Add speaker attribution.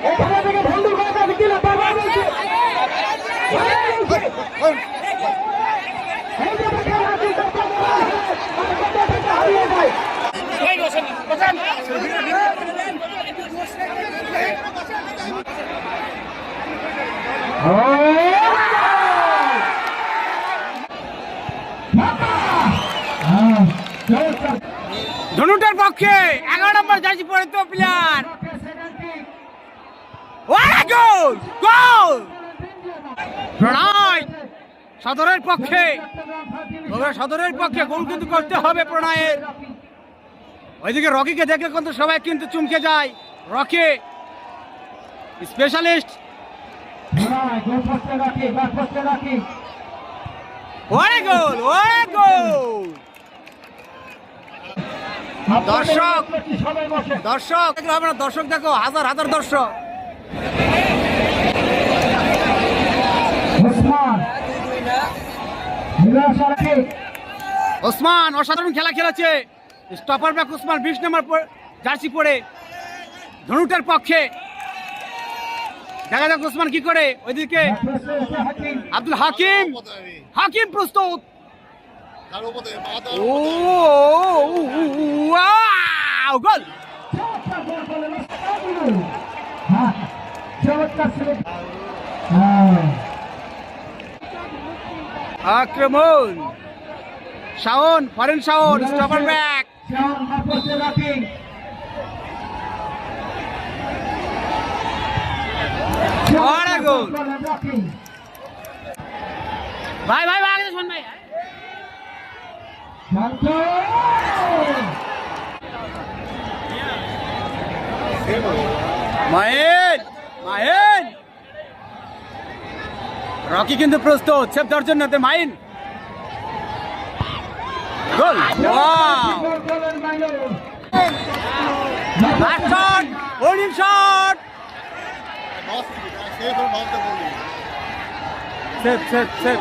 Speaker 1: এখানে থেকে ভন্ডুর করা যাবে কিনা বারবার বলছে হারিয়ে যায়।
Speaker 2: ধনুটার পক্ষে 11 নম্বর জার্সি পরে তো প্লেয়ার প্রণয় সদরের পক্ষে গোল কিন্তু করতে হবে প্রণয়ের। ওইদিকে রকিকে দেখলে কিন্তু সবাই কিন্তু চমকে যায়। রকি স্পেশালিস্ট দর্শক হবে না, দর্শক দেখো হাজার হাজার দর্শক। ওসমান অসাধারণ খেলা খেলেছে। স্টপার ব্যাক ওসমান 20 নম্বর জার্সি পরে ধনুটার পক্ষে। দেখা যাক ওসমান কি করে। ওইদিকে আব্দুল হাকিম প্রস্তুত। গোল আক্রমণ শাওন ফরেন শাওন স্টপার ব্যাক গোল। ভাই আগে শোন ভাই। মাহিন রকি কিন্তু প্রস্তুত সেভ দেওয়ার জন্য। Mahin goal. Holding shot save